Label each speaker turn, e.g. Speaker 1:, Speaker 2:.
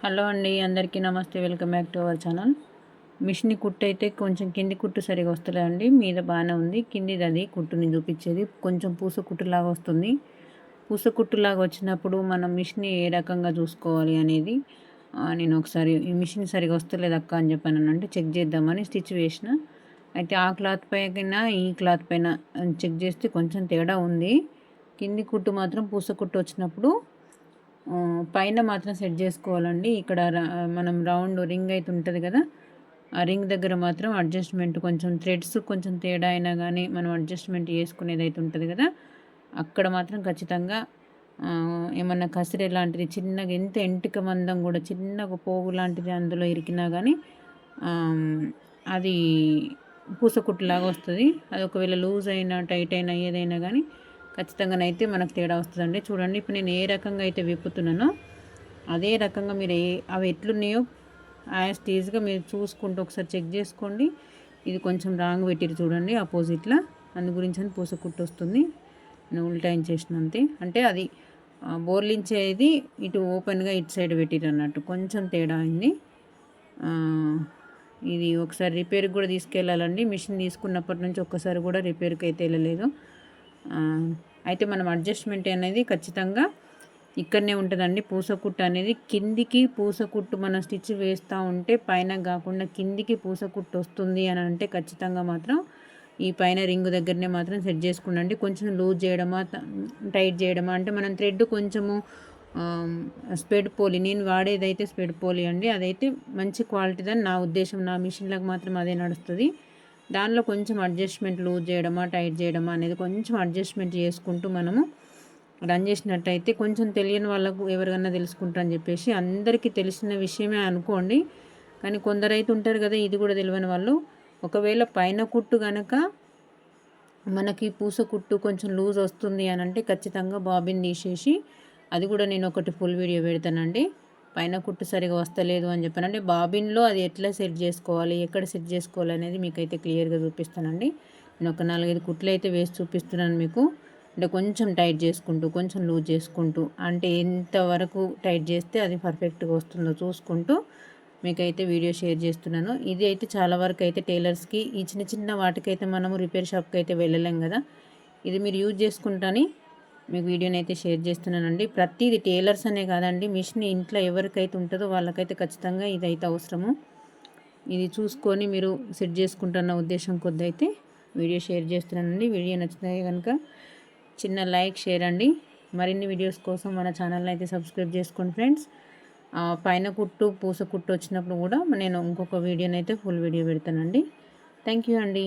Speaker 1: Hello అండి, అందరికీ నమస్తే. Welcome back to our channel. Machine కుట్టు అయితే కొంచెం కింది కుట్టు సరిగా వస్తలేదండి. మీద బాగానే ఉంది. కిందిది అది కుట్టుని చూపించేది కొంచెం పూస కుట్టులాగా వస్తుంది. పూస కుట్టులాగా వచ్చినప్పుడు మనం మిషన్ ఏ రకంగా చూసుకోవాలి అనేది నేను ఒకసారి ఈ మిషన్ సరిగా వస్తలేదు అక్క అని చెప్పాను. అంటే చెక్ చేద్దామని స్టిచ్ వేసిన. అయితే ఆ క్లాత్ పైన ఈ క్లాత్ పైన చెక్ చేస్తే కొంచెం తేడా ఉంది. కింది కుట్టు మాత్రం పూస కుట్టు వచ్చినప్పుడు పైన మాత్రం సెట్ చేసుకోవాలండి. ఇక్కడ మనం రౌండ్ రింగ్ అయితే ఉంటుంది కదా, ఆ రింగ్ దగ్గర మాత్రం అడ్జస్ట్మెంట్ కొంచెం థ్రెడ్స్ కొంచెం తేడా అయినా కానీ మనం అడ్జస్ట్మెంట్ చేసుకునేది అయితే ఉంటుంది కదా, అక్కడ మాత్రం ఖచ్చితంగా ఏమన్నా కసిరే లాంటిది చిన్నగా ఎంత ఎంటిక మందం కూడా చిన్నగా పోగు లాంటిది అందులో ఇరికినా కానీ అది పూసకుట్టులాగా వస్తుంది. అది ఒకవేళ లూజ్ అయినా టైట్ అయినా ఏదైనా కానీ ఖచ్చితంగానైతే మనకు తేడా వస్తుందండి. చూడండి, ఇప్పుడు నేను ఏ రకంగా అయితే విప్పుతున్నానో అదే రకంగా మీరు అవి ఎట్లున్నాయో యాజ్ టీజ్గా మీరు చూసుకుంటూ ఒకసారి చెక్ చేసుకోండి. ఇది కొంచెం రాంగ్ పెట్టిరు చూడండి ఆపోజిట్లో, అందు గురించి అని పూస కుట్టు వస్తుంది. నేను ఉల్టైన్ చేసినంతే, అంటే అది బోర్లించేది ఇటు ఓపెన్గా ఇటు సైడ్ పెట్టిరు అన్నట్టు కొంచెం తేడా అయింది. ఇది ఒకసారి రిపేర్కి కూడా తీసుకెళ్ళాలండి. మిషన్ తీసుకున్నప్పటి నుంచి ఒక్కసారి కూడా రిపేర్కి అయితే వెళ్ళలేదు. అయితే మనం అడ్జస్ట్మెంట్ అనేది ఖచ్చితంగా ఇక్కడనే ఉంటుందండి. పూసకుట్టు అనేది కిందికి పూసకుట్టు మనం స్టిచ్ వేస్తూ ఉంటే పైన కాకుండా కిందికి పూసకుట్టు వస్తుంది అని అంటే ఖచ్చితంగా మాత్రం ఈ పైన రింగ్ దగ్గరనే మాత్రం సెట్ చేసుకుండండి. కొంచెం లూజ్ చేయడమా టైట్ చేయడమా అంటే మనం థ్రెడ్ కొంచెము స్పెడ్ పోలి, నేను వాడేదైతే స్పెడ్ పోలి అండి, అదైతే మంచి క్వాలిటీదని నా ఉద్దేశం. నా మిషన్లకు మాత్రం అదే నడుస్తుంది. దానిలో కొంచెం అడ్జస్ట్మెంట్ లూజ్ చేయడమా టైట్ చేయడమా అనేది కొంచెం అడ్జస్ట్మెంట్ చేసుకుంటూ మనము రన్ చేసినట్టయితే కొంచెం తెలియని వాళ్ళకు ఎవరికన్నా తెలుసుకుంటారని చెప్పేసి, అందరికీ తెలిసిన విషయమే అనుకోండి, కానీ కొందరైతే ఉంటారు కదా ఇది కూడా తెలియని వాళ్ళు. ఒకవేళ పైన కుట్టు కనుక మనకి పూస కుట్టు కొంచెం లూజ్ వస్తుంది అని అంటే ఖచ్చితంగా బాబిన్ తీసేసి, అది కూడా నేను ఒకటి ఫుల్ వీడియో పెడతానండి. పైన కుట్టు సరిగా వస్తలేదు అని చెప్పాను అంటే బాబిన్లో అది ఎట్లా సెట్ చేసుకోవాలి, ఎక్కడ సెట్ చేసుకోవాలి అనేది మీకైతే క్లియర్గా చూపిస్తానండి. నేను ఒక 4-5 కుట్లు అయితే వేసి చూపిస్తున్నాను మీకు. అంటే కొంచెం టైట్ చేసుకుంటూ కొంచెం లూజ్ చేసుకుంటూ, అంటే ఎంతవరకు టైట్ చేస్తే అది పర్ఫెక్ట్గా వస్తుందో చూసుకుంటూ మీకైతే వీడియో షేర్ చేస్తున్నాను. ఇది అయితే చాలా వరకు అయితే టైలర్స్కి ఈ చిన్న చిన్న వాటికైతే మనము రిపేర్ షాప్కి అయితే వెళ్ళలేం కదా, ఇది మీరు యూజ్ చేసుకుంటాని మీకు వీడియోని అయితే షేర్ చేస్తున్నానండి. ప్రతిది టైలర్స్ అనే కాదండి, మిషన్ ఇంట్లో ఎవరికైతే ఉంటుందో వాళ్ళకైతే ఖచ్చితంగా ఇదైతే అవసరము. ఇది చూసుకొని మీరు సెట్ చేసుకుంటున్న ఉద్దేశం కొద్ది అయితే వీడియో షేర్ చేస్తున్నానండి. వీడియో నచ్చితే కనుక చిన్న లైక్ షేర్ అండి. మరిన్ని వీడియోస్ కోసం మన ఛానల్ని అయితే సబ్స్క్రైబ్ చేసుకోండి ఫ్రెండ్స్. పైన కుట్టు పూస కుట్టు వచ్చినప్పుడు కూడా నేను ఇంకొక వీడియోని అయితే ఫుల్ వీడియో పెడతానండి. థ్యాంక్ యూ అండి.